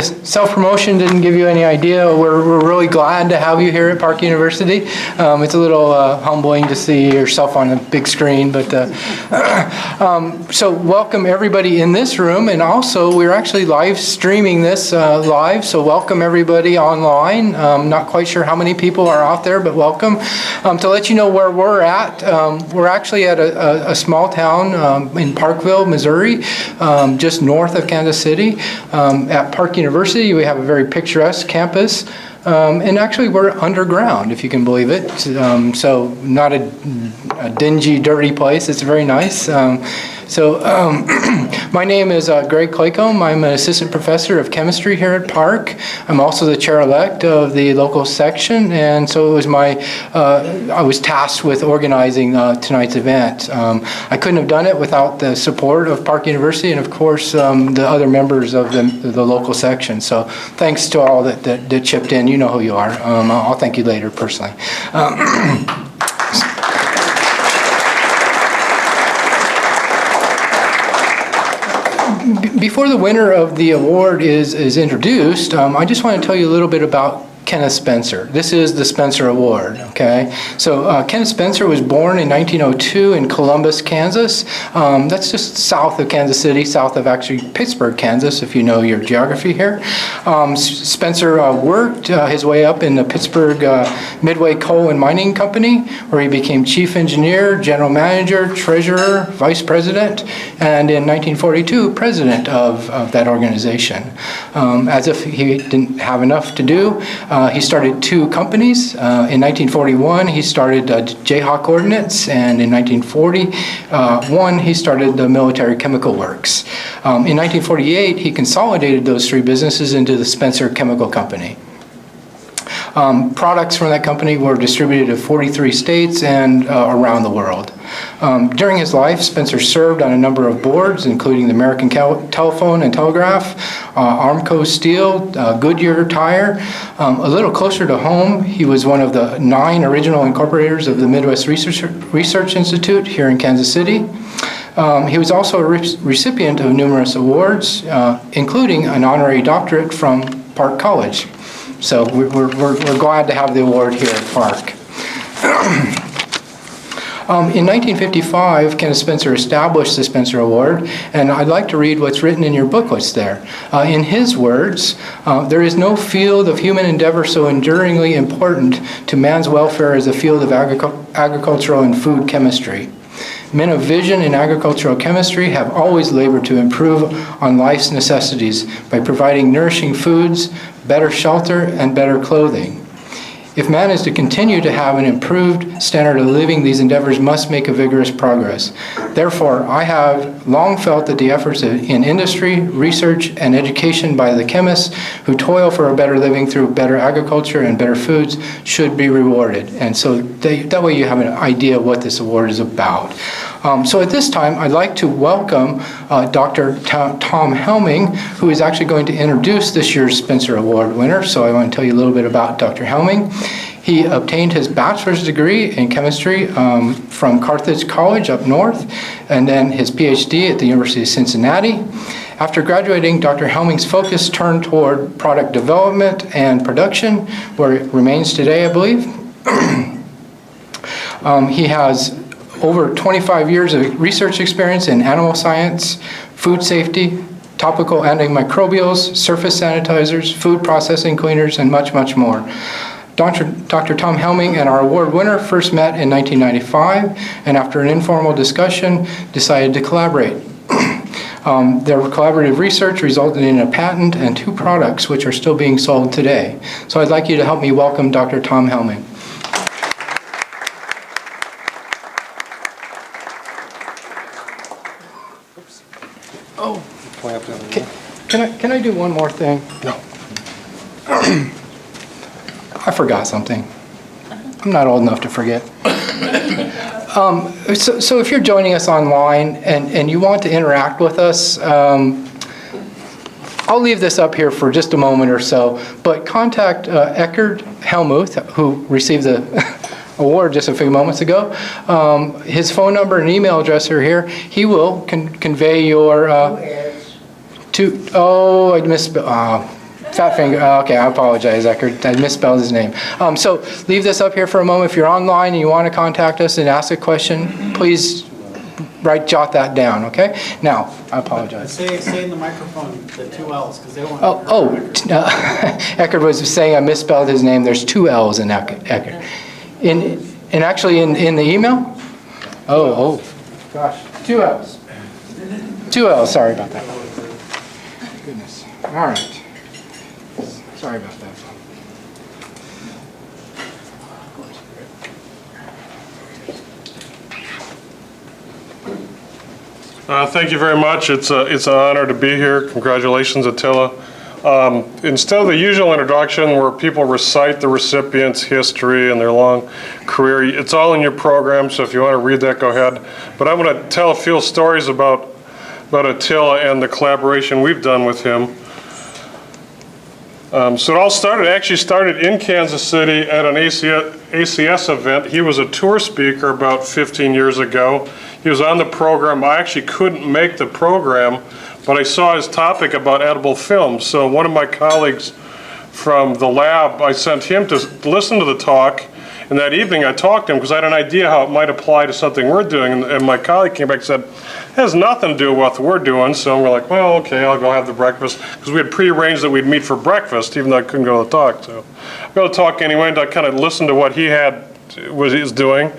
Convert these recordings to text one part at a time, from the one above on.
self-promotion didn't give you any idea, we're really glad to have you here at Park University. It's a little humbling to see yourself on a big screen, but so welcome everybody in this room, and also we're actually live streaming this live, so welcome everybody online. Not quite sure how many people are out there, but welcome. To let you know where we're at, we're actually at a small town in Parkville, Missouri, just north of Kansas City. At Park University, we have a very picturesque campus, and actually we're underground, if you can believe it. So not a dingy, dirty place. It's very nice. My name is Greg Claycomb. I'm an assistant professor of chemistry here at Park. I'm also the chair-elect of the local section, and so it was I was tasked with organizing tonight's event. I couldn't have done it without the support of Park University and, of course, the other members of the local section. So thanks to all that chipped in. You know who you are. I'll thank you later personally. Before the winner of the award is introduced, I just want to tell you a little bit about Kenneth Spencer. This is the Spencer Award, okay? So Kenneth Spencer was born in 1902 in Columbus, Kansas. That's just south of Kansas City, south of actually Pittsburgh, Kansas, if you know your geography here. Spencer worked his way up in the Pittsburgh Midway Coal and Mining Company, where he became chief engineer, general manager, treasurer, vice president, and in 1942, president of that organization. As if he didn't have enough to do, he started two companies. In 1941, he started Jayhawk Ordnance, and in 1941, he started the Military Chemical Works. In 1948, he consolidated those three businesses into the Spencer Chemical Company. Products from that company were distributed to 43 states and around the world. During his life, Spencer served on a number of boards, including the American Telephone and Telegraph, Armco Steel, Goodyear Tire. A little closer to home, he was one of the 9 original incorporators of the Midwest Research Institute here in Kansas City. He was also a recipient of numerous awards, including an honorary doctorate from Park College. So we're glad to have the award here at Park. In 1955, Kenneth Spencer established the Spencer Award, and I'd like to read what's written in your booklets there. In his words, there is no field of human endeavor so enduringly important to man's welfare as the field of agricultural and food chemistry. Men of vision in agricultural chemistry have always labored to improve on life's necessities by providing nourishing foods, better shelter, and better clothing. If man is to continue to have an improved standard of living, these endeavors must make a vigorous progress. Therefore, I have long felt that the efforts in industry, research, and education by the chemists who toil for a better living through better agriculture and better foods should be rewarded. And so that way you have an idea of what this award is about. So at this time, I'd like to welcome Dr. Tom Helming, who is actually going to introduce this year's Spencer Award winner. So I want to tell you a little bit about Dr. Helming. He obtained his bachelor's degree in chemistry from Carthage College up north, and then his PhD at the University of Cincinnati. After graduating, Dr. Helming's focus turned toward product development and production, where it remains today, I believe. He has over 25 years of research experience in animal science, food safety, topical antimicrobials, surface sanitizers, food processing cleaners, and much, much more. Dr. Tom Helming and our award winner first met in 1995, and after an informal discussion, decided to collaborate. Their collaborative research resulted in a patent and 2 products which are still being sold today. So I'd like you to help me welcome Dr. Tom Helming. Oh, can I do one more thing? No. I forgot something. I'm not old enough to forget. So if you're joining us online and you want to interact with us, I'll leave this up here for just a moment or so, but contact Eckerd Helmuth, who received the award just a few moments ago. His phone number and email address are here. He will convey your... I missed... Fat finger. Okay, I apologize, Eckert. I misspelled his name. So leave this up here for a moment. If you're online and you want to contact us and ask a question, please jot that down, okay? Now, I apologize. Say in the microphone the 2 L's, because they want Eckert was saying I misspelled his name. There's 2 L's in Eckert. And actually in the email? Oh, gosh. 2 L's. 2 L's, sorry about that. Goodness. All right. Sorry about that. Thank you very much. It's an honor to be here. Congratulations, Attila. Instead of the usual introduction where people recite the recipient's history and their long career, it's all in your program, so if you want to read that, go ahead. But I'm going to tell a few stories about Attila and the collaboration we've done with him. So it all started in Kansas City at an ACS event. He was a tour speaker about 15 years ago. He was on the program. I actually couldn't make the program, but I saw his topic about edible films. So one of my colleagues from the lab, I sent him to listen to the talk. And that evening I talked to him because I had an idea how it might apply to something we're doing. And my colleague came back and said, it has nothing to do with what we're doing. So we're like, well, okay, I'll go have the breakfast. Because we had prearranged that we'd meet for breakfast, even though I couldn't go to the talk. So I go to the talk anyway, and I kind of listened to what he was doing.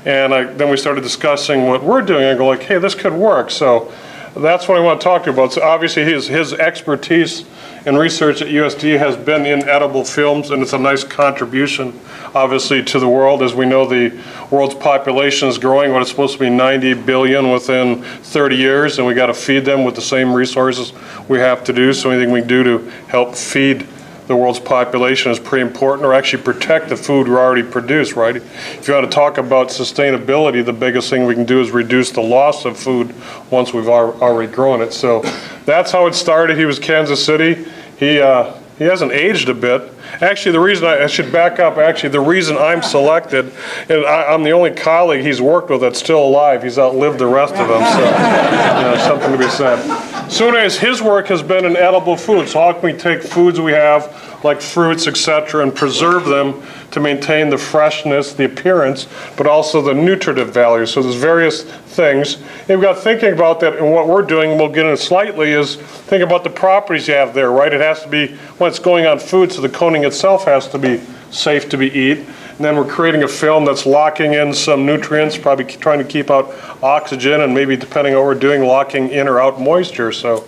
And then we started discussing what we're doing. I go like, hey, this could work. So that's what I want to talk to you about. So obviously his expertise in research at USD has been in edible films, and it's a nice contribution, obviously, to the world. As we know, the world's population is growing. What it's supposed to be 90 billion within 30 years, and we got to feed them with the same resources we have to do. So anything we do to help feed the world's population is pretty important, or actually protect the food we already produce, right? If you want to talk about sustainability, the biggest thing we can do is reduce the loss of food once we've already grown it. So that's how it started. He was Kansas City. He hasn't aged a bit. Actually, the reason I should back up, the reason I'm selected, and I'm the only colleague he's worked with that's still alive. He's outlived the rest of them, so something to be said. So anyways, his work has been in edible foods. So how can we take foods we have, like fruits, etc., and preserve them to maintain the freshness, the appearance, but also the nutritive value. So there's various things. And we've got thinking about that, and what we're doing, and we'll get into slightly, is think about the properties you have there, right? It has to be, when it's going on food, so the coating itself has to be safe to be eaten. And then we're creating a film that's locking in some nutrients, probably trying to keep out oxygen, and maybe, depending on what we're doing, locking in or out moisture. So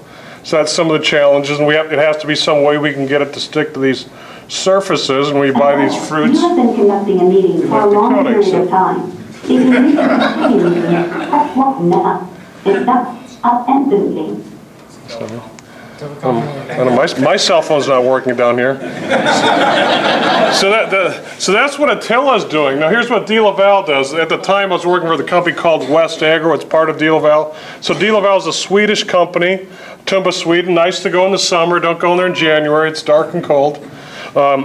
that's some of the challenges, and it has to be some way we can get it to stick to these surfaces, and we buy these fruits. You have been conducting a meeting for a long period of time. If you wish to continue, press 1 now. It's attendantly. My cell phone's not working down here. So that's what Attila's doing. Now here's what De La Val does. At the time I was working for the company called West Agro. It's part of De La Val. So De La Val is a Swedish company, Tumba, Sweden. Nice to go in the summer. Don't go in there in January. It's dark and cold.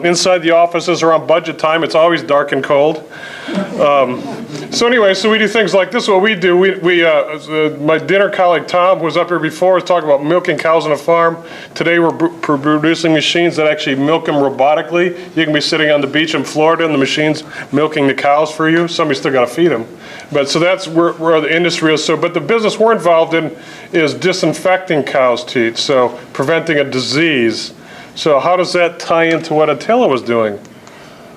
Inside the offices around budget time, it's always dark and cold. So anyway, so we do things like this. What we do, my dinner colleague Tom, who was up here before, was talking about milking cows on a farm. Today we're producing machines that actually milk them robotically. You can be sitting on the beach in Florida and the machine's milking the cows for you. Somebody's still got to feed them. But so that's where the industry is. So, but the business we're involved in is disinfecting cows' teats, so preventing a disease. So how does that tie into what Attila was doing?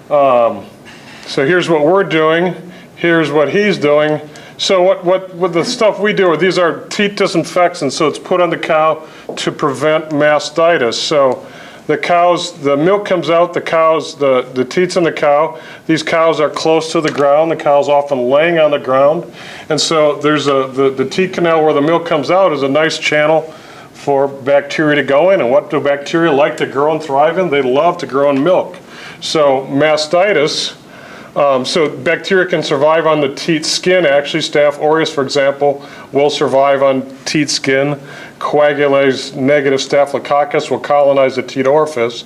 So here's what we're doing. Here's what he's doing. So what the stuff we do, these are teat disinfectants. So it's put on the cow to prevent mastitis. So the milk comes out, the teats in the cow. These cows are close to the ground. The cow's often laying on the ground. And so there's the teat canal where the milk comes out is a nice channel for bacteria to go in. And what do bacteria like to grow and thrive in? They love to grow in milk. So mastitis, so bacteria can survive on the teat skin. Actually, Staph aureus, for example, will survive on teat skin. Coagulase negative staphylococcus will colonize the teat orifice.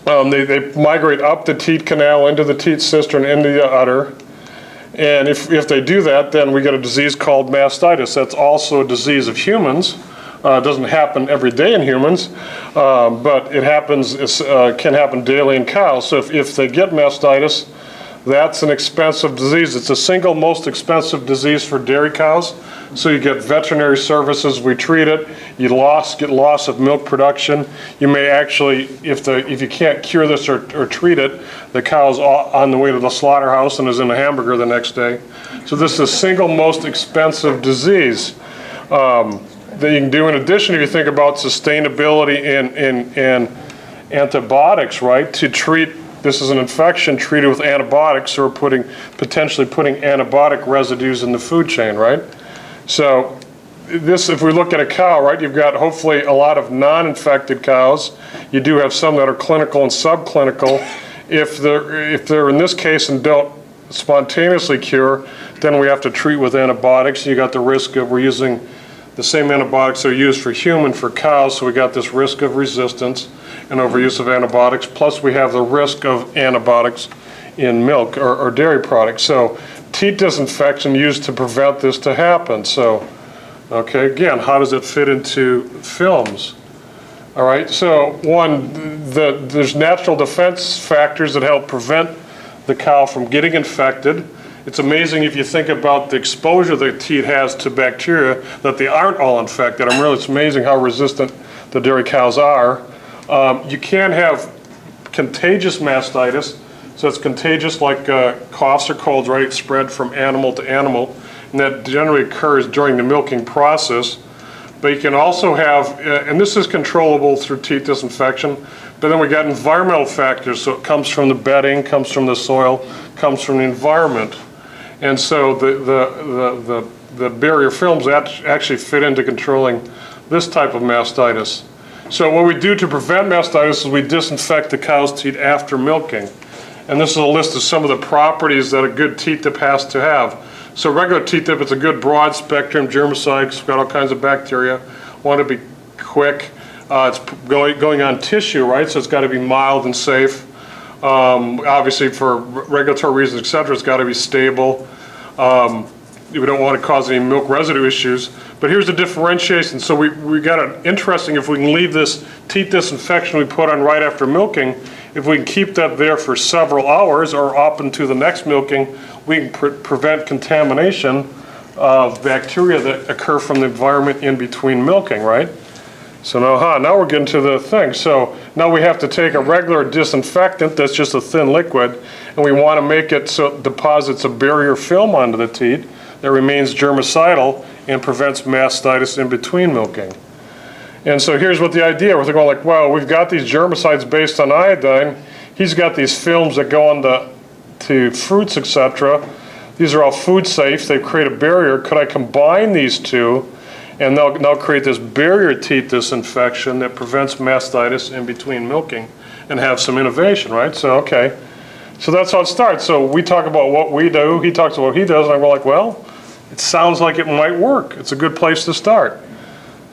They migrate up the teat canal into the teat cistern, into the udder. And if they do that, then we get a disease called mastitis. That's also a disease of humans. It doesn't happen every day in humans, but it happens, can happen daily in cows. So if they get mastitis, that's an expensive disease. It's the single most expensive disease for dairy cows. So you get veterinary services, we treat it, you get loss of milk production. You may actually, if you can't cure this or treat it, the cow's on the way to the slaughterhouse and is in a hamburger the next day. So this is the single most expensive disease that you can do. In addition, if you think about sustainability in antibiotics, right, to treat, this is an infection treated with antibiotics, or potentially putting antibiotic residues in the food chain, right? So this, if we look at a cow, right, you've got hopefully a lot of non-infected cows. You do have some that are clinical and subclinical. If they're in this case and don't spontaneously cure, then we have to treat with antibiotics. You got the risk of, we're using the same antibiotics that are used for cows, so we got this risk of resistance and overuse of antibiotics, plus we have the risk of antibiotics in milk or dairy products. So teat disinfection used to prevent this to happen. So, okay, again, how does it fit into films? All right, so there's natural defense factors that help prevent the cow from getting infected. It's amazing if you think about the exposure that teat has to bacteria that they aren't all infected. It's amazing how resistant the dairy cows are. You can have contagious mastitis. So it's contagious like coughs or colds, right? It's spread from animal to animal, and that generally occurs during the milking process. But you can also have, and this is controllable through teat disinfection, but then we got environmental factors. So it comes from the bedding, comes from the soil, comes from the environment. And so the barrier films actually fit into controlling this type of mastitis. So what we do to prevent mastitis is we disinfect the cow's teat after milking. And this is a list of some of the properties that a good teat dip has to have. So regular teat dip, it's a good broad spectrum germicide, it's got all kinds of bacteria. Want to be quick. It's going on tissue, right? So it's got to be mild and safe. Obviously for regulatory reasons, etc., it's got to be stable. We don't want to cause any milk residue issues. But here's the differentiation. So we got an interesting, if we can leave this teat disinfection we put on right after milking, if we can keep that there for several hours or up into the next milking, we can prevent contamination of bacteria that occur from the environment in between milking, right? So now we're getting to the thing. So now we have to take a regular disinfectant that's just a thin liquid, and we want to make it so it deposits a barrier film onto the teat that remains germicidal and prevents mastitis in between milking. And so here's what the idea, we're going like, well, we've got these germicides based on iodine. He's got these films that go on to fruits, etc. These are all food safe. They create a barrier. Could I combine these two and they'll create this barrier teat disinfection that prevents mastitis in between milking and have some innovation, right? So, okay. So that's how it starts. So we talk about what we do. He talks about what he does. And I'm like, well, it sounds like it might work. It's a good place to start.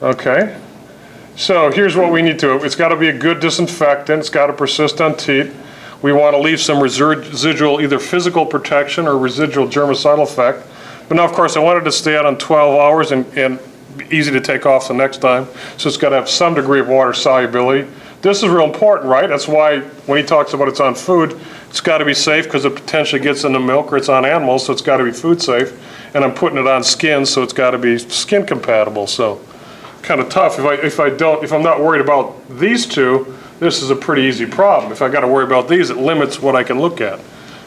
Okay. So here's what we need to do. It's got to be a good disinfectant. It's got to persist on teat. We want to leave some residual either physical protection or residual germicidal effect. But now, of course, I wanted to stay out on 12 hours and easy to take off the next time. So it's got to have some degree of water solubility. This is real important, right? That's why when he talks about it's on food, it's got to be safe because it potentially gets into milk, or it's on animals, so it's got to be food safe. And I'm putting it on skin, so it's got to be skin compatible. So kind of tough. If I'm not worried about these two, this is a pretty easy problem. If I got to worry about these, it limits what I can look at.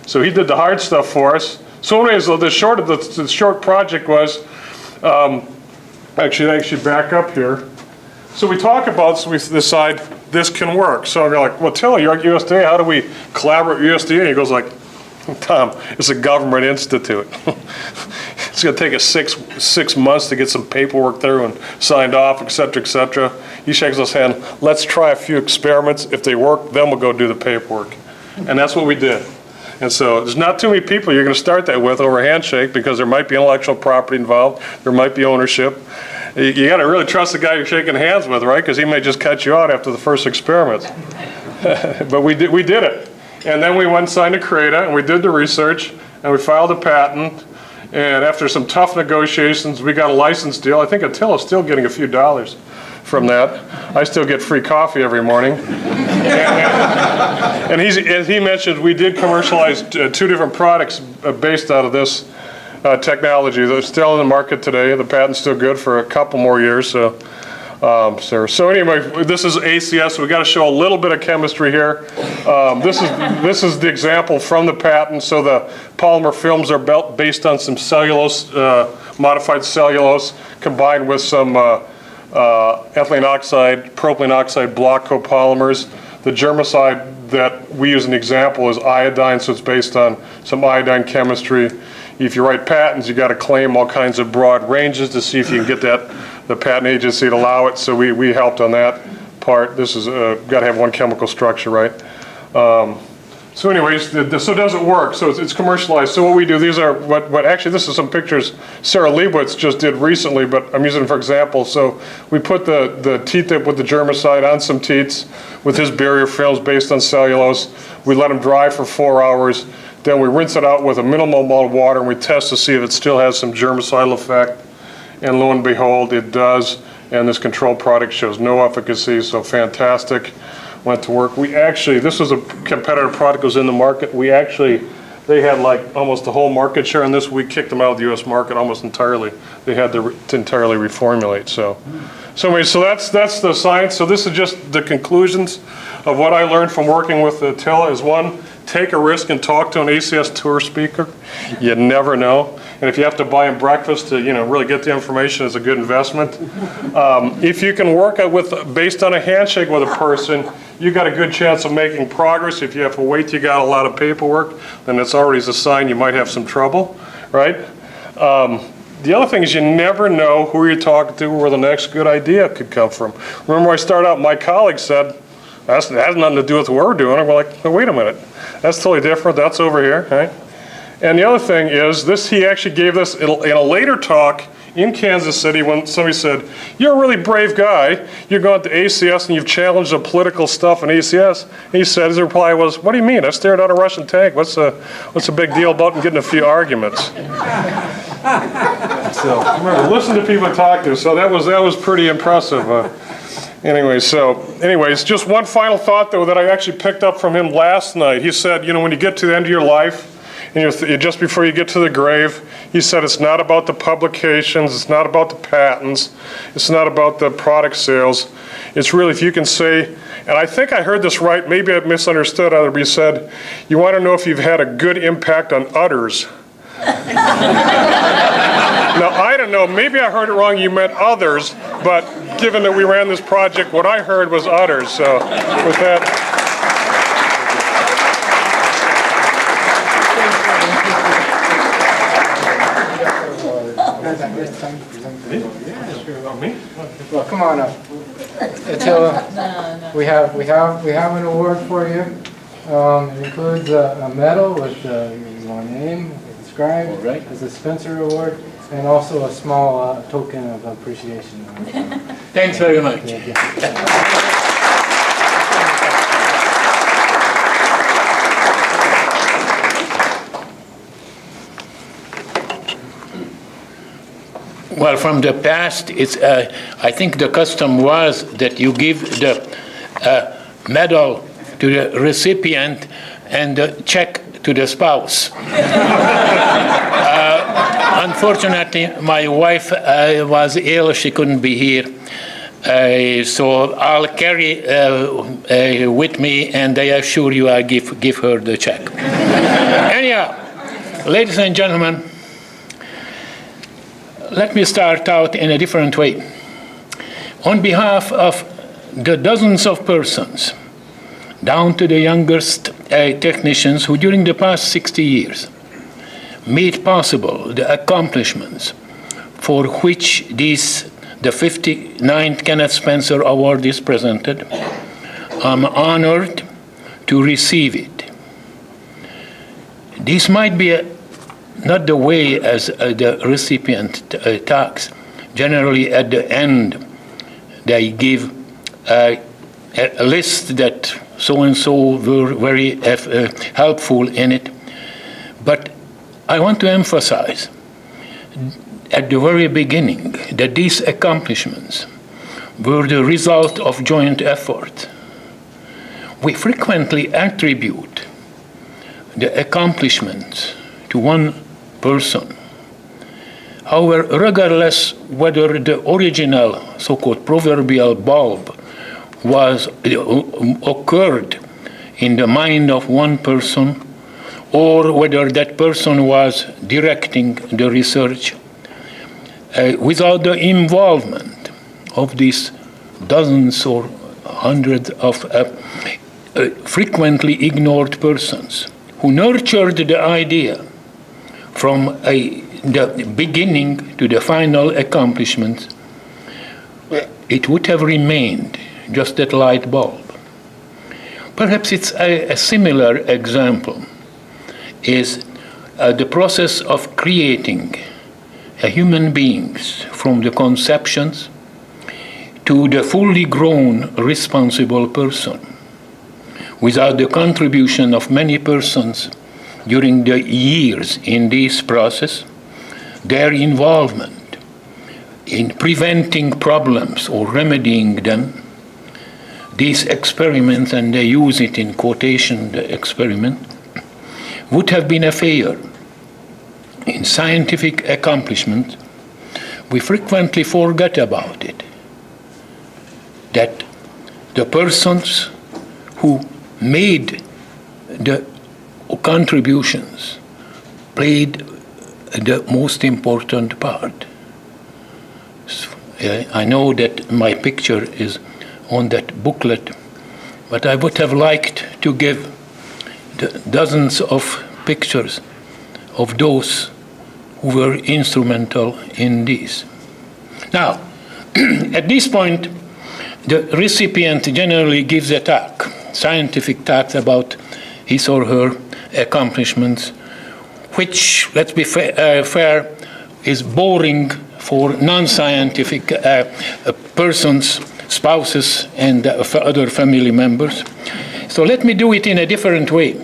So he did the hard stuff for us. So anyways, the short project was, actually back up here. So we talk about, so we decide this can work. So we're like, well, Attila, you're at USDA. How do we collaborate with USDA? And he goes like, Tom, it's a government institute. It's going to take us six months to get some paperwork through and signed off, et cetera, et cetera. He shakes his hand. Let's try a few experiments. If they work, then we'll go do the paperwork. And that's what we did. And so there's not too many people you're going to start that with over a handshake because there might be intellectual property involved. There might be ownership. You got to really trust the guy you're shaking hands with, right? Because he may just cut you out after the first experiments. But we did it. And then we went and signed a CRADA, and we did the research, and we filed a patent. And after some tough negotiations, we got a license deal. I think Attila's still getting a few dollars from that. I still get free coffee every morning. And as he mentioned, we did commercialize 2 different products based out of this technology. They're still in the market today. The patent's still good for a couple more years. So anyway, this is ACS. We got to show a little bit of chemistry here. This is the example from the patent. So the polymer films are based on some cellulose, modified cellulose, combined with some ethylene oxide, propylene oxide block copolymers. The germicide that we use an example is iodine, so it's based on some iodine chemistry. If you write patents, you got to claim all kinds of broad ranges to see if you can get the patent agency to allow it. So we helped on that part. This is got to have one chemical structure, right? So anyways, so does it work? So it's commercialized. So what we do, these are what actually, this is some pictures Sarah Leibowitz just did recently, but I'm using them for example. So we put the teat tip with the germicide on some teats with his barrier films based on cellulose. We let them dry for 4 hours. Then we rinse it out with a minimal amount of water and we test to see if it still has some germicidal effect. And lo and behold, it does. And this control product shows no efficacy, so fantastic. Went to work. We actually, this was a competitor product that was in the market. They had like almost the whole market share on this. We kicked them out of the U.S. market almost entirely. They had to entirely reformulate. So anyway, so that's the science. So this is just the conclusions of what I learned from working with Attila is one, take a risk and talk to an ACS tour speaker. You never know. And if you have to buy him breakfast to really get the information, it's a good investment. If you can work based on a handshake with a person, you got a good chance of making progress. If you have to wait till you got a lot of paperwork, then it's already a sign you might have some trouble, right? The other thing is you never know who you're talking to or where the next good idea could come from. Remember when I started out, my colleague said, that has nothing to do with what we're doing. And we're like, well, wait a minute. That's totally different. That's over here, right? And the other thing is he actually gave this in a later talk in Kansas City when somebody said, you're a really brave guy. You're going to ACS and you've challenged the political stuff in ACS. And he said, his reply was, what do you mean? I stared out a Russian tank. What's the big deal about getting a few arguments? So remember, listen to people talk to. So that was pretty impressive. Anyways, just one final thought though that I actually picked up from him last night. He said, when you get to the end of your life, and just before you get to the grave, he said it's not about the publications, it's not about the patents, it's not about the product sales. It's really if you can say, and I think I heard this right, maybe I misunderstood either, but he said, you want to know if you've had a good impact on others. Now, I don't know, maybe I heard it wrong, you meant others, but given that we ran this project, what I heard was others. So with that. Well, come on up, Attila. We have an award for you. It includes a medal with your name inscribed as a Spencer Award, and also a small token of appreciation. Thanks very much. Well, from the past, I think the custom was that you give the medal to the recipient and the check to the spouse. Unfortunately, my wife was ill; she couldn't be here. So I'll carry with me, and I assure you, I give her the check. Anyhow, ladies and gentlemen. Let me start out in a different way. On behalf of the dozens of persons, down to the youngest technicians who during the past 60 years made possible the accomplishments for which the 59th Kenneth Spencer Award is presented, I'm honored to receive it. This might be not the way as the recipient talks. Generally, at the end, they give a list that so-and-so were very helpful in it. But I want to emphasize at the very beginning that these accomplishments were the result of joint effort. We frequently attribute the accomplishments to one person. However, regardless whether the original so-called proverbial bulb occurred in the mind of one person, or whether that person was directing the research, without the involvement of these dozens or hundreds of frequently ignored persons who nurtured the idea from the beginning to the final accomplishment, it would have remained just that light bulb. Perhaps it's a similar example is the process of creating human beings from the conceptions to the fully grown responsible person. Without the contribution of many persons during the years in this process, their involvement in preventing problems or remedying them, these experiments, and they use it in quotation, the experiment, would have been a failure. In scientific accomplishment, we frequently forget about it, that the persons who made the contributions played the most important part. I know that my picture is on that booklet, but I would have liked to give the dozens of pictures of those who were instrumental in this. Now, at this point, the recipient generally gives a talk, scientific talk about his or her accomplishments, which, let's be fair, is boring for non-scientific persons, spouses, and other family members. So let me do it in a different way.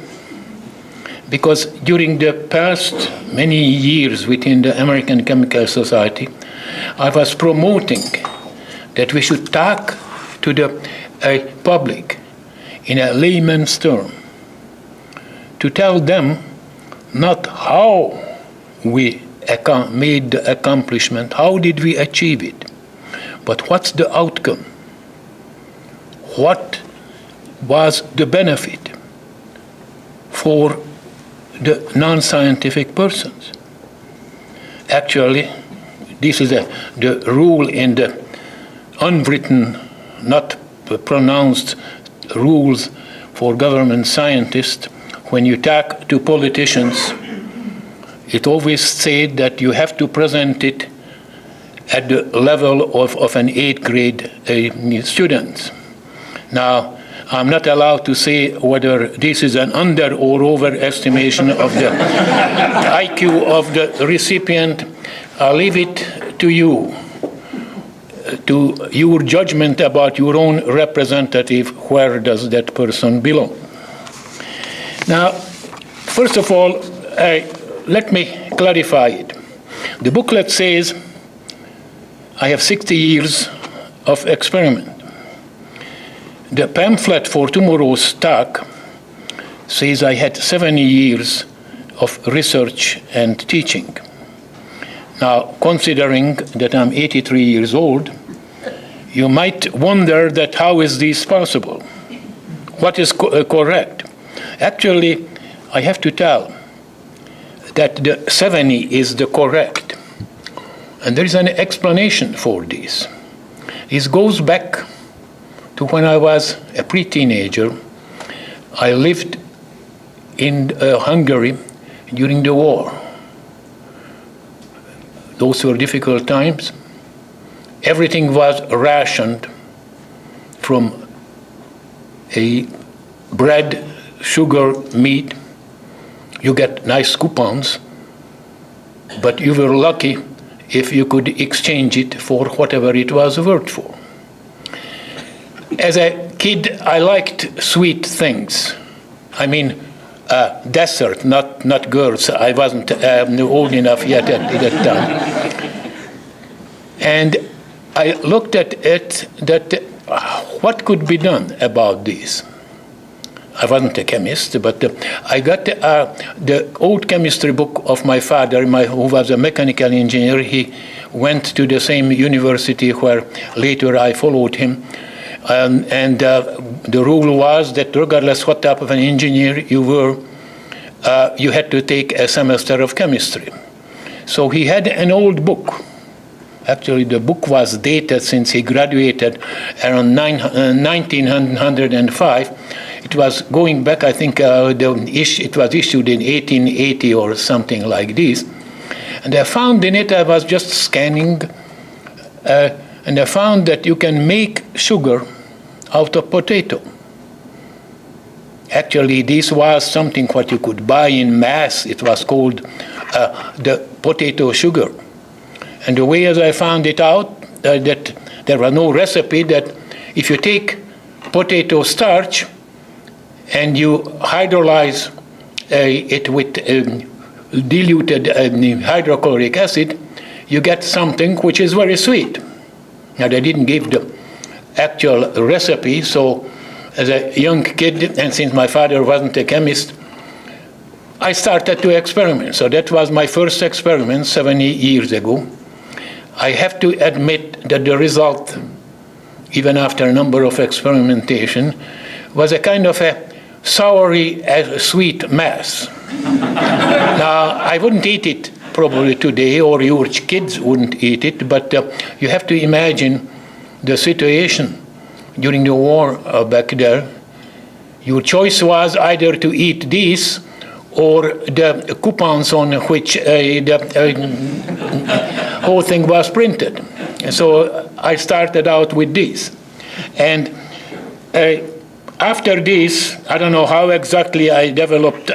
Because during the past many years within the American Chemical Society, I was promoting that we should talk to the public in a layman's term, to tell them not how we made the accomplishment, how did we achieve it, but what's the outcome? What was the benefit for the non-scientific persons? Actually, this is the rule in the unwritten, not pronounced rules for government scientists. When you talk to politicians, it always said that you have to present it at the level of an 8th grade student. Now, I'm not allowed to say whether this is an under or overestimation of the IQ of the recipient. I'll leave it to you, to your judgment about your own representative, where does that person belong. Now, first of all, let me clarify it. The booklet says I have 60 years of experiment. The pamphlet for tomorrow's talk says I had 70 years of research and teaching. Now, considering that I'm 83 years old, you might wonder that how is this possible? What is correct? Actually, I have to tell that the 70 is the correct. And there is an explanation for this. This goes back to when I was a pre-teenager. I lived in Hungary during the war. Those were difficult times. Everything was rationed, from bread, sugar, meat. You get nice coupons, but you were lucky if you could exchange it for whatever it was worth for. As a kid, I liked sweet things. I mean, desert, not girls. I wasn't old enough yet at that time. And I looked at it that what could be done about this? I wasn't a chemist, but I got the old chemistry book of my father, who was a mechanical engineer. He went to the same university where later I followed him. And the rule was that regardless what type of an engineer you were, you had to take a semester of chemistry. So he had an old book. Actually, the book was dated since he graduated around 1905. It was going back, I think, it was issued in 1880 or something like this. And I found in it, I was just scanning, and I found that you can make sugar out of potato. Actually, this was something what you could buy in mass. It was called the potato sugar. And the way as I found it out, that there was no recipe, that if you take potato starch and you hydrolyze it with diluted hydrochloric acid, you get something which is very sweet. Now, they didn't give the actual recipe, so as a young kid, and since my father wasn't a chemist, I started to experiment. So that was my first experiment 70 years ago. I have to admit that the result, even after a number of experimentation, was a kind of a soury, sweet mess. Now, I wouldn't eat it probably today, or your kids wouldn't eat it, but you have to imagine the situation during the war back there. Your choice was either to eat this or the coupons on which the whole thing was printed. And so I started out with this. And after this, I don't know how exactly I developed,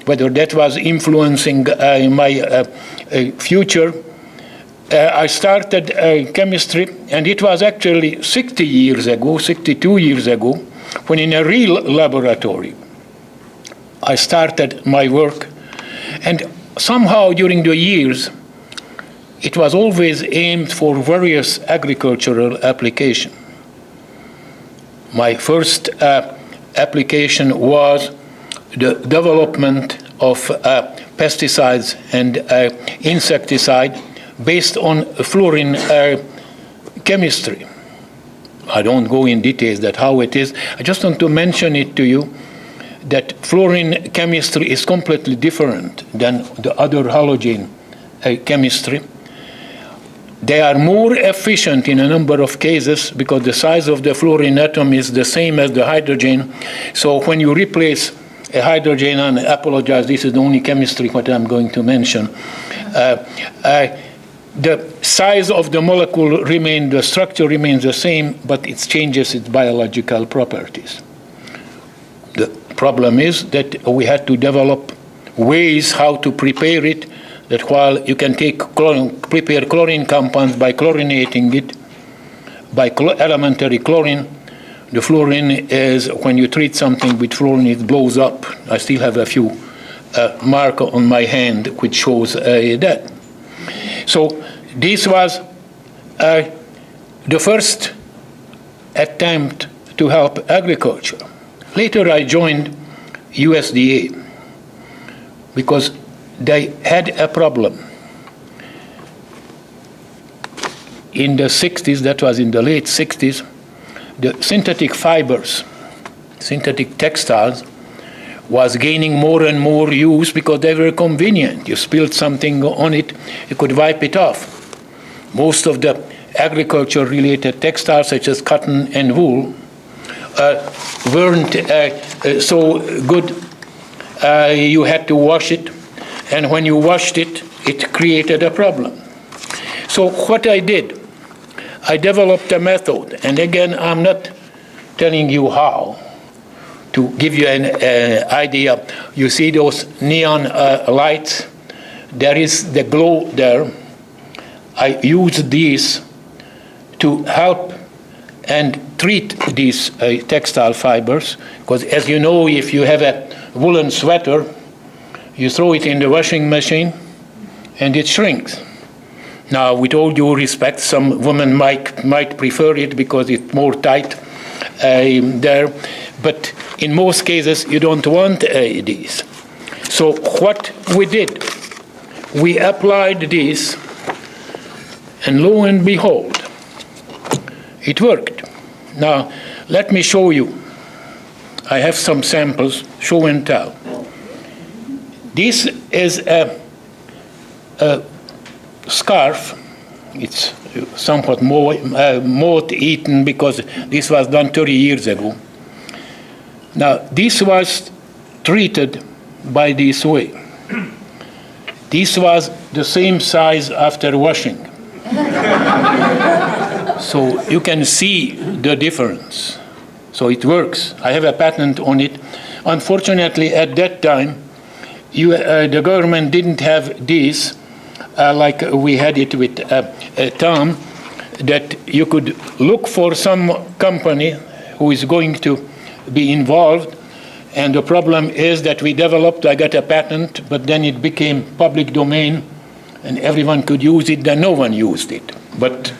whether that was influencing my future. I started chemistry, and it was actually 62 years ago, when in a real laboratory, I started my work. And somehow during the years, it was always aimed for various agricultural applications. My first application was the development of pesticides and insecticide based on fluorine chemistry. I don't go in details that how it is. I just want to mention it to you that fluorine chemistry is completely different than the other halogen chemistry. They are more efficient in a number of cases because the size of the fluorine atom is the same as the hydrogen. So when you replace a hydrogen, and I apologize, this is the only chemistry what I'm going to mention, the size of the molecule remains, the structure remains the same, but it changes its biological properties. The problem is that we had to develop ways how to prepare it, that while you can prepare chlorine compounds by chlorinating it, by elementary chlorine, the fluorine is, when you treat something with fluorine, it blows up. I still have a few marks on my hand which shows that. So this was the first attempt to help agriculture. Later I joined USDA because they had a problem. In the 60s, that was in the late 60s, the synthetic fibers, synthetic textiles, was gaining more and more use because they were convenient. You spilled something on it, you could wipe it off. Most of the agriculture-related textiles, such as cotton and wool, weren't so good. You had to wash it, and when you washed it, it created a problem. So what I did, I developed a method, and again, I'm not telling you how. To give you an idea, you see those neon lights? There is the glow there. I use these to help and treat these textile fibers, because as you know, if you have a woolen sweater, you throw it in the washing machine and it shrinks. Now, with all due respect, some women might prefer it because it's more tight there, but in most cases you don't want these. So what we did, we applied this, and lo and behold, it worked. Now, let me show you. I have some samples, show and tell. This is a scarf. It's somewhat moth-eaten because this was done 30 years ago. Now, this was treated by this way. This was the same size after washing. So you can see the difference. So it works. I have a patent on it. Unfortunately, at that time, the government didn't have this like we had it with Tom, that you could look for some company who is going to be involved. And the problem is that we developed, I got a patent, but then it became public domain, and everyone could use it, then no one used it. But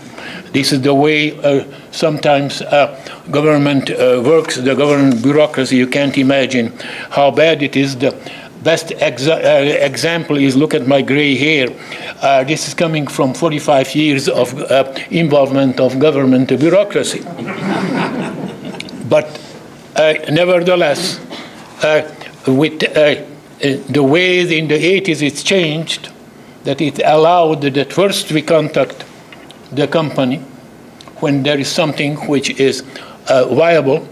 this is the way sometimes government works, the government bureaucracy. You can't imagine how bad it is. The best example is, look at my gray hair. This is coming from 45 years of involvement of government bureaucracy. But nevertheless, with the way in the 80s it's changed, that it allowed that first we contact the company when there is something which is viable,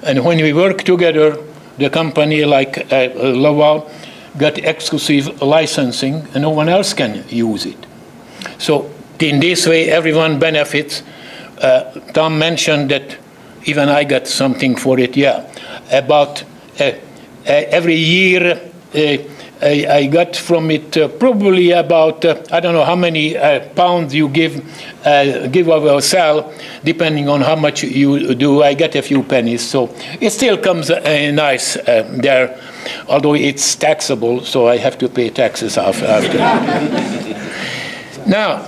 and when we work together, the company like Laval got exclusive licensing, and no one else can use it. So in this way, everyone benefits. Tom mentioned that even I got something for it. Yeah, about every year I got from it probably about I don't know how many pounds you give or sell, depending on how much you do. I get a few pennies, so it still comes nice there, although it's taxable, so I have to pay taxes after. Now,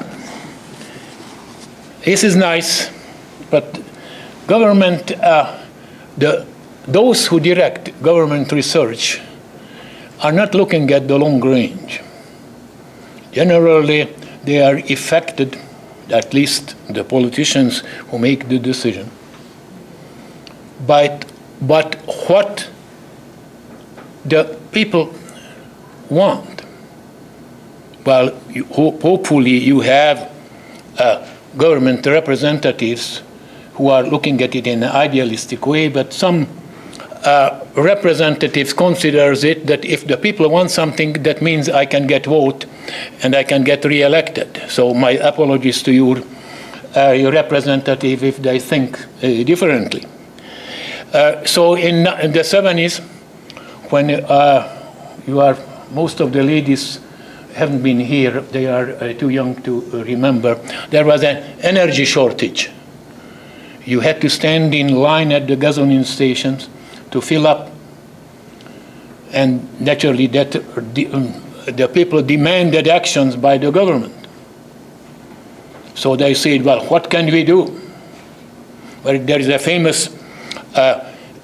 this is nice, but government, those who direct government research are not looking at the long range. Generally, they are affected, at least the politicians who make the decision. But what the people want, well, hopefully you have government representatives who are looking at it in an idealistic way, but some representatives considers it that if the people want something, that means I can get vote and I can get re-elected. So my apologies to your representative if they think differently. So in the 70s, when most of the ladies haven't been here, they are too young to remember, there was an energy shortage. You had to stand in line at the gasoline stations to fill up, and naturally that the people demanded actions by the government. So they said, well, what can we do? Well, there is a famous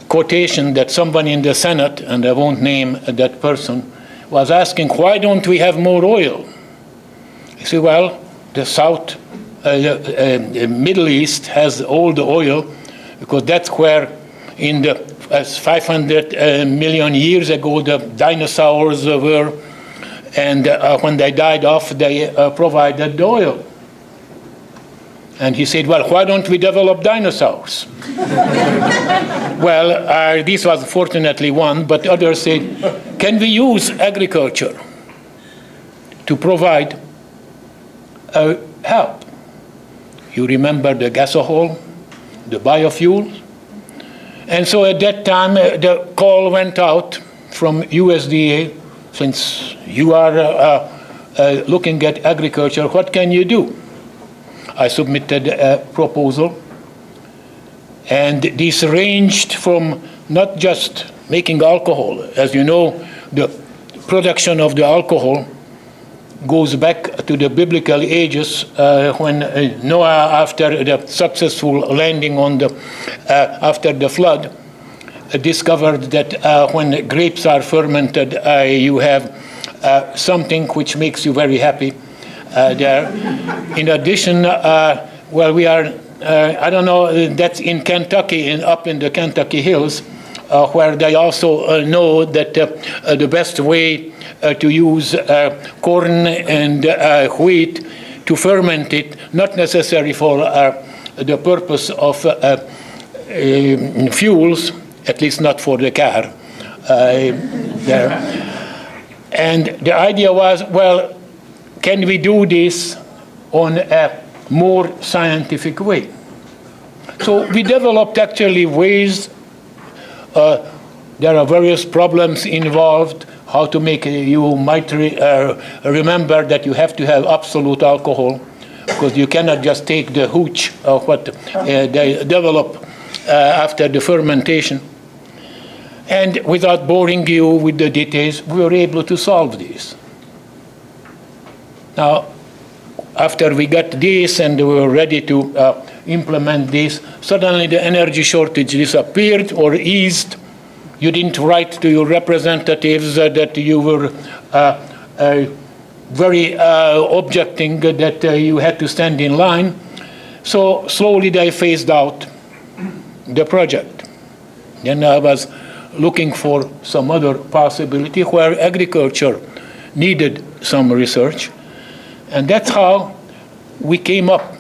quotation that somebody in the Senate, and I won't name that person, was asking, why don't we have more oil? He said, well, the Middle East has all the oil, because that's where in the 500 million years ago the dinosaurs were, and when they died off, they provided the oil. And he said, well, why don't we develop dinosaurs? Well, this was fortunately one, but others said, can we use agriculture to provide help? You remember the gasohol, the biofuel? And so at that time, the call went out from USDA, since you are looking at agriculture, what can you do? I submitted a proposal, And this ranged from not just making alcohol. As you know, the production of the alcohol goes back to the biblical ages when Noah, after the successful landing on after the flood, discovered that when grapes are fermented, you have something which makes you very happy there. In addition, well, we are, I don't know, that's in Kentucky, up in the Kentucky hills, where they also know that the best way to use corn and wheat to ferment it, not necessary for the purpose of fuels, at least not for the car there. And the idea was, well, can we do this on a more scientific way? So we developed actually ways. There are various problems involved. How to make you might remember that you have to have absolute alcohol, because you cannot just take the hooch of what they develop after the fermentation. And without boring you with the details, we were able to solve this. Now, after we got this and we were ready to implement this, suddenly the energy shortage disappeared or eased. You didn't write to your representatives that you were very objecting that you had to stand in line. So slowly they phased out the project. Then I was looking for some other possibility where agriculture needed some research. And that's how we came up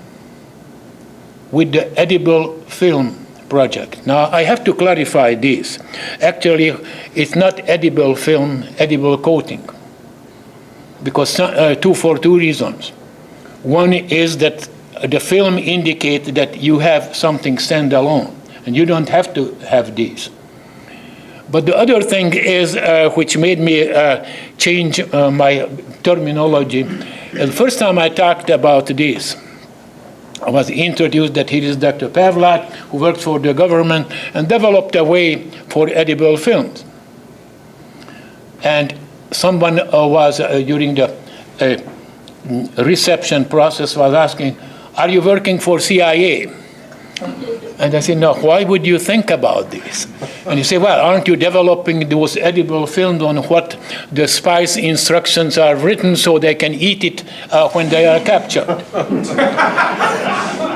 with the edible film project. Now, I have to clarify this. Actually, it's not edible film, edible coating, because for two reasons. One is that the film indicates that you have something standalone, and you don't have to have these. But the other thing is, which made me change my terminology. The first time I talked about this, I was introduced that here is Dr. Pavlath, who worked for the government and developed a way for edible films. And someone was, during the reception process, was asking, "Are you working for CIA?" And I said, "No, why would you think about this?" And he said, "Well, aren't you developing those edible films on what the spies' instructions are written so they can eat it when they are captured?"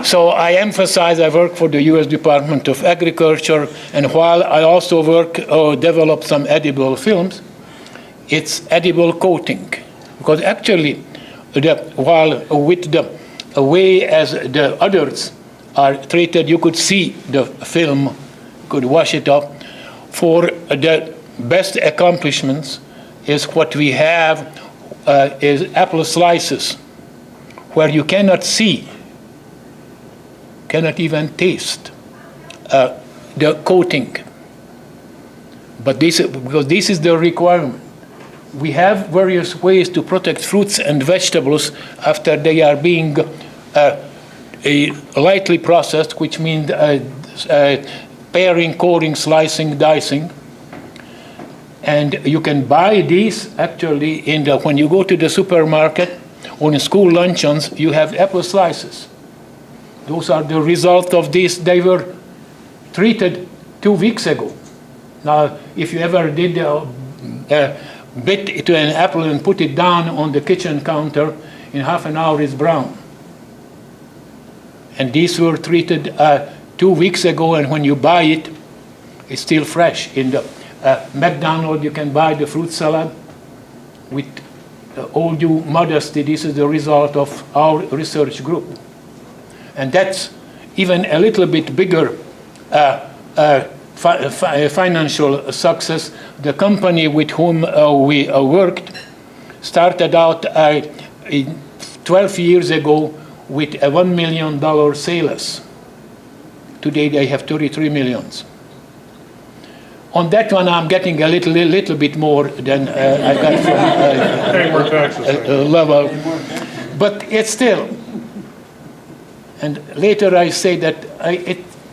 So I emphasize I work for the U.S. Department of Agriculture, and while I also develop some edible films, it's edible coating. Because actually, while with the way as the others are treated, you could see the film, could wash it off. For the best accomplishments is what we have is apple slices, where you cannot see, cannot even taste the coating. But because this is the requirement. We have various ways to protect fruits and vegetables after they are being lightly processed, which means paring, coring, slicing, dicing. And you can buy these actually when you go to the supermarket or in school luncheons, you have apple slices. Those are the result of this. They were treated 2 weeks ago. Now, if you ever did bit to an apple and put it down on the kitchen counter, in half an hour it's brown. And these were treated 2 weeks ago, and when you buy it, it's still fresh. In the McDonald's, you can buy the fruit salad. With all due modesty, this is the result of our research group. And that's even a little bit bigger financial success. The company with whom we worked started out 12 years ago with a $1 million sales. Today they have 33 millions. On that one, I'm getting a little bit more than I got from level. But it's still. And later I say that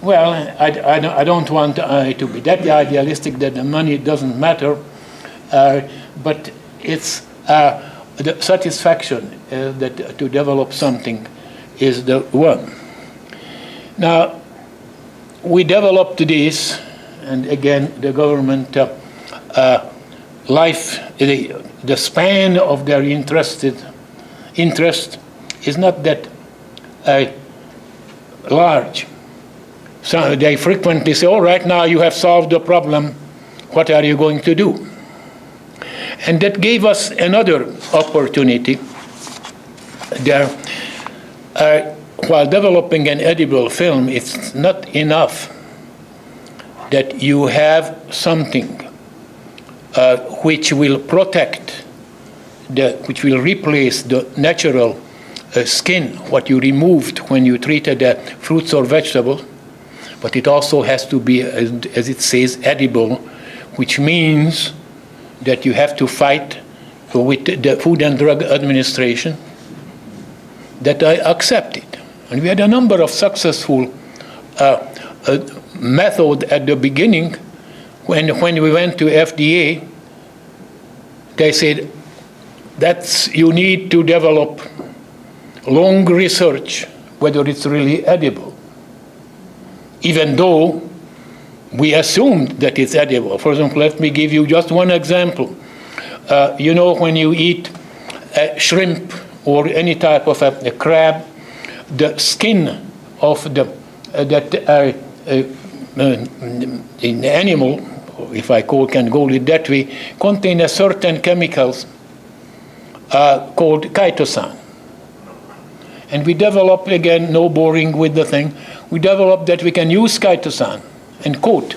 Well, I don't want to be that idealistic that the money doesn't matter, but it's the satisfaction that to develop something is the one. Now, we developed this, and again, the government the span of their interest is not that large. So they frequently say, all right, now you have solved the problem, what are you going to do? And that gave us another opportunity there. While developing an edible film, it's not enough that you have something which will protect, which will replace the natural skin, what you removed when you treated fruits or vegetables, but it also has to be, as it says, edible, which means that you have to fight with the Food and Drug Administration, that I accept it. And we had a number of successful methods at the beginning. When we went to FDA, they said that you need to develop long research whether it's really edible, even though we assumed that it's edible. For example, let me give you just one example. You know, when you eat shrimp or any type of a crab, the skin of the animal, if I can call it that way, contain a certain chemicals called chitosan. And we developed, again, no boring with the thing, we developed that we can use chitosan and coat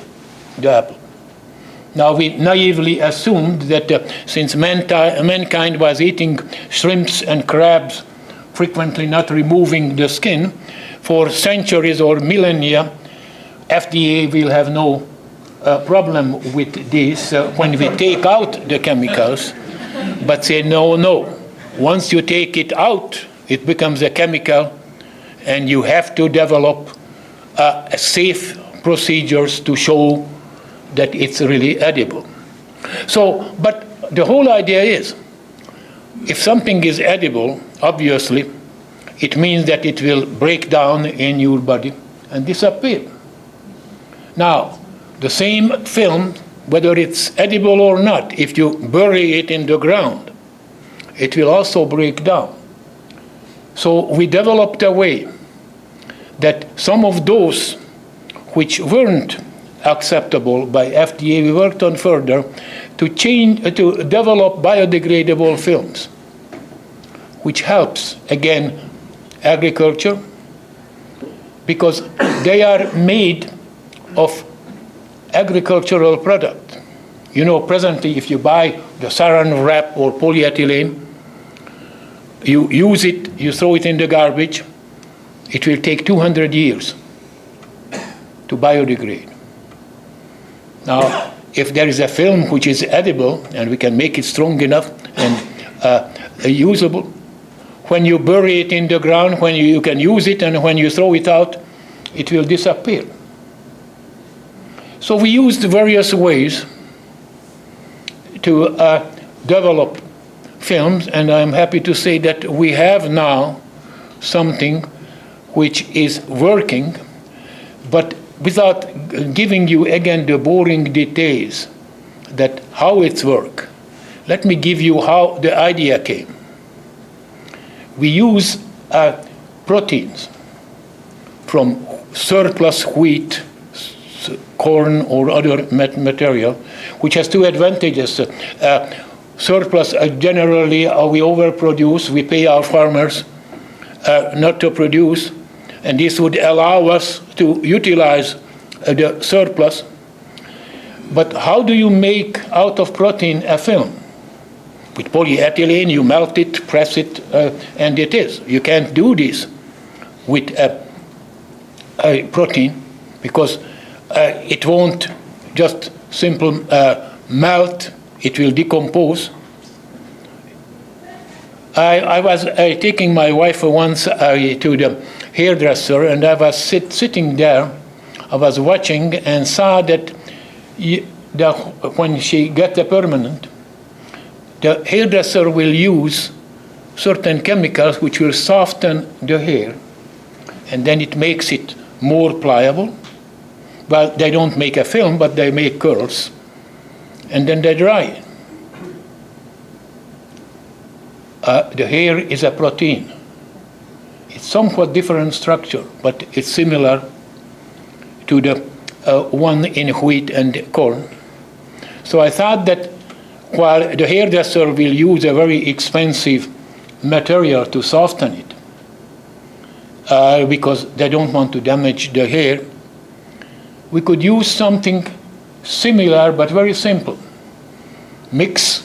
the apple. Now we naively assumed that since mankind was eating shrimps and crabs, frequently not removing the skin, for centuries or millennia, FDA will have no problem with this when we take out the chemicals, but say no. Once you take it out, it becomes a chemical, and you have to develop safe procedures to show that it's really edible. So, but the whole idea is, if something is edible, obviously, it means that it will break down in your body and disappear. Now, the same film, whether it's edible or not, if you bury it in the ground, it will also break down. So we developed a way that some of those which weren't acceptable by FDA, we worked on further to develop biodegradable films, which helps, again, agriculture, because they are made of agricultural product. You know, presently, if you buy the saran wrap or polyethylene, you use it, you throw it in the garbage, it will take 200 years to biodegrade. Now, if there is a film which is edible and we can make it strong enough and usable, when you bury it in the ground, when you can use it, and when you throw it out, it will disappear. So we used various ways to develop films, and I'm happy to say that we have now something which is working, but without giving you again the boring details that how it's work. Let me give you how the idea came. We use proteins from surplus wheat, corn, or other material, which has two advantages. Surplus, generally, we overproduce. We pay our farmers not to produce, and this would allow us to utilize the surplus. But how do you make out of protein a film? With polyethylene, you melt it, press it, and it is. You can't do this with a protein because it won't just simple melt, it will decompose. I was taking my wife once to the hairdresser, and I was sitting there I was watching and saw that when she gets a permanent, the hairdresser will use certain chemicals which will soften the hair, and then it makes it more pliable. Well, they don't make a film, but they make curls, and then they dry. The hair is a protein. It's somewhat different structure, but it's similar to the one in wheat and corn. So I thought that while the hairdresser will use a very expensive material to soften it, because they don't want to damage the hair, we could use something similar but very simple. Mix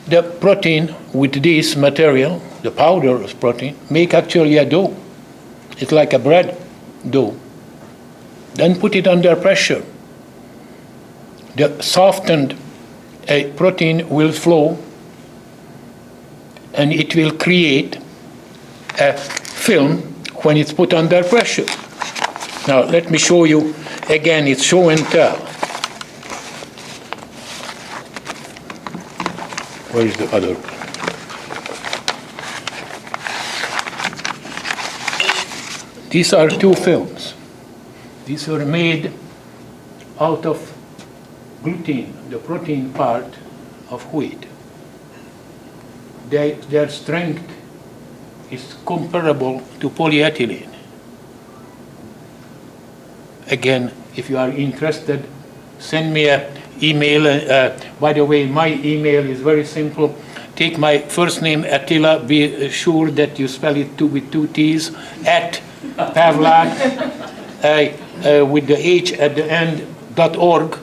the protein with this material, the powder of protein, make actually a dough. It's like a bread dough. Then put it under pressure. The softened protein will flow, and it will create a film when it's put under pressure. Now let me show you again. It's show and tell. Where is the other? These are two films. These were made out of gluten, the protein part of wheat. Their strength is comparable to polyethylene. Again, if you are interested, send me an email. By the way, my email is very simple. Take my first name, Attila, be sure that you spell it with two T's, at Pavlath, with the H at the end, .org,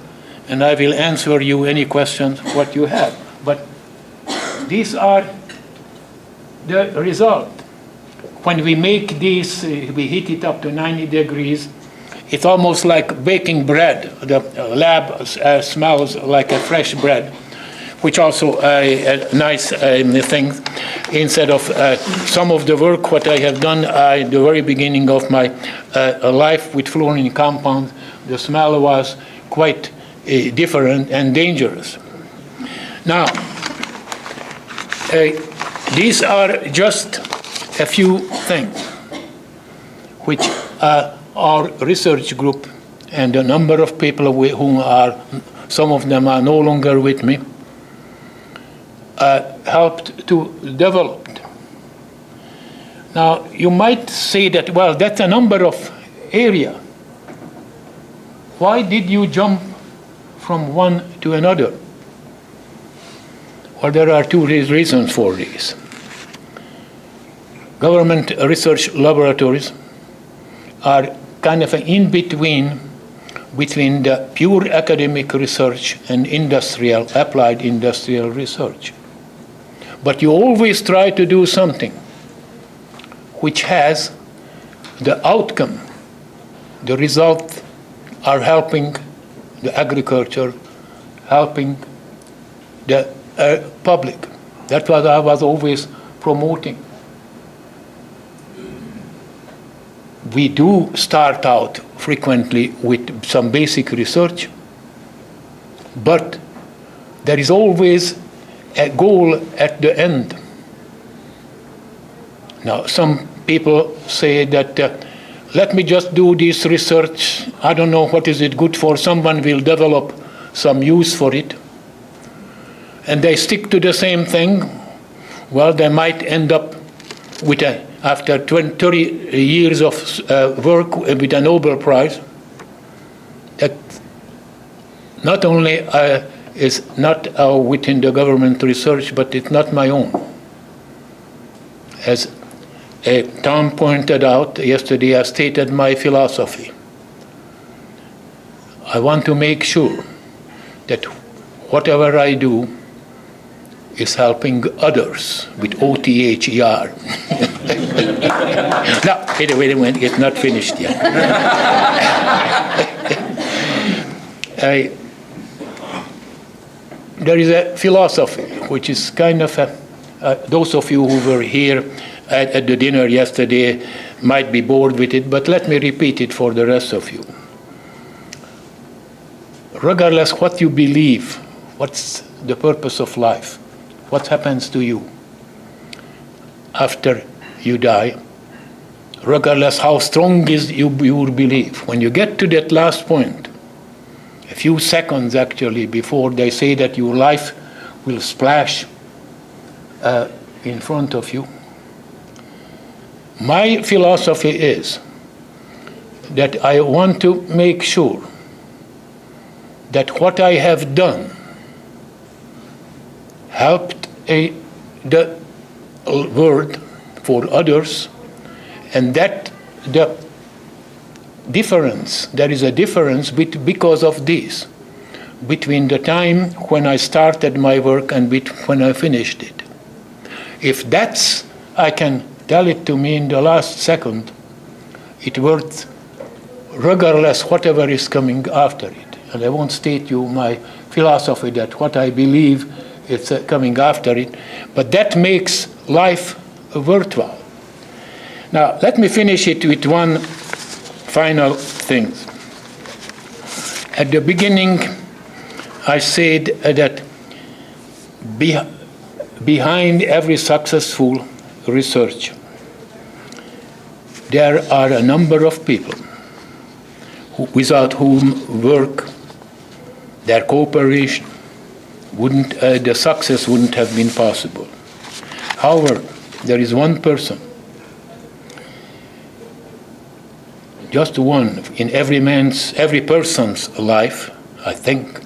and I will answer you any questions what you have. But these are the result. When we make these, we heat it up to 90 degrees. It's almost like baking bread. The lab smells like a fresh bread, which also a nice thing. Instead of some of the work what I have done at the very beginning of my life with fluorine compounds, the smell was quite different and dangerous. Now, these are just a few things which our research group and a number of people who are, some of them are no longer with me, helped to develop. Now, you might say that, well, that's a number of area. Why did you jump from one to another? Well, there are two reasons for this. Government research laboratories are kind of an in-between between the pure academic research and applied industrial research. But you always try to do something which has the outcome, the result are helping the agriculture, helping the public. That's what I was always promoting. We do start out frequently with some basic research, but there is always a goal at the end. Now, some people say that, let me just do this research. I don't know what is it good for. Someone will develop some use for it. And they stick to the same thing. Well, they might end up with after 30 years of work with a Nobel Prize. That not only is not within the government research, but it's not my own. As Tom pointed out yesterday, I stated my philosophy. I want to make sure that whatever I do is helping others with O-T-H-E-R. No, wait a minute, it's not finished yet. There is a philosophy which is kind of those of you who were here at the dinner yesterday might be bored with it, but let me repeat it for the rest of you. regardless what you believe, what's the purpose of life, what happens to you after you die, regardless how strong is your belief. When you get to that last point, a few seconds actually before they say that your life will splash in front of you, my philosophy is that I want to make sure that what I have done helped the world for others, and that the difference, there is a difference because of this, between the time when I started my work and when I finished it. If that's, I can tell it to me in the last second, it worth regardless whatever is coming after it. And I won't state you my philosophy that what I believe is coming after it, but that makes life worthwhile. Now, let me finish it with one final thing. At the beginning, I said that behind every successful research, there are a number of people without whom work, their cooperation, the success wouldn't have been possible. However, there is one person, just one in every person's life, I think.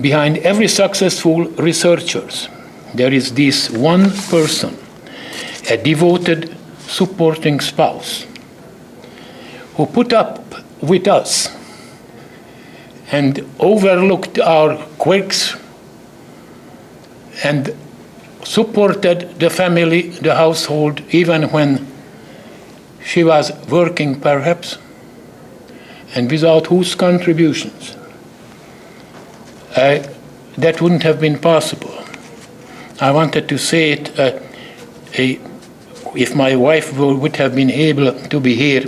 Behind every successful researchers, there is this one person, a devoted, supporting spouse, who put up with us and overlooked our quirks and supported the family, the household, even when she was working perhaps, and without whose contributions that wouldn't have been possible. I wanted to say it if my wife would have been able to be here,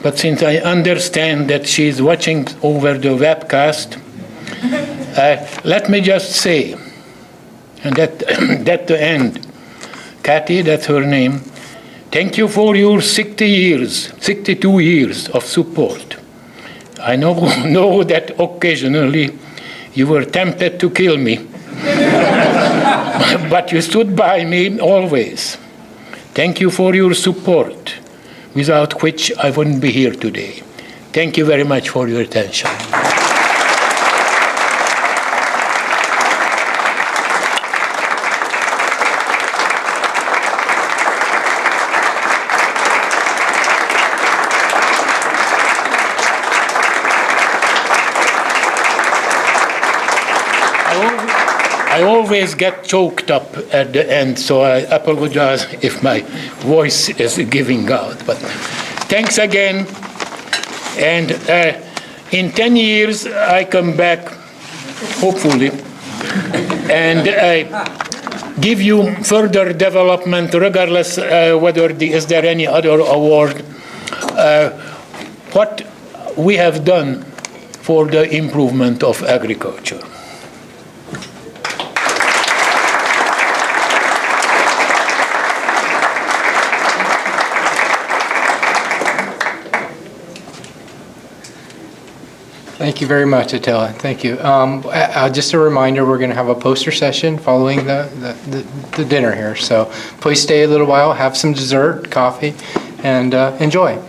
but since I understand that she's watching over the webcast, let me just say, and at the end, Kathy, that's her name, thank you for your 62 years of support. I know that occasionally you were tempted to kill me, but you stood by me always. Thank you for your support, without which I wouldn't be here today. Thank you very much for your attention. I always get choked up at the end, so I apologize if my voice is giving out. But thanks again. And in 10 years, I come back, hopefully, and give you further development, regardless whether is there any other award, what we have done for the improvement of agriculture. Thank you very much, Attila. Thank you. Just a reminder, we're going to have a poster session following the dinner here. So please stay a little while, have some dessert, coffee, and enjoy.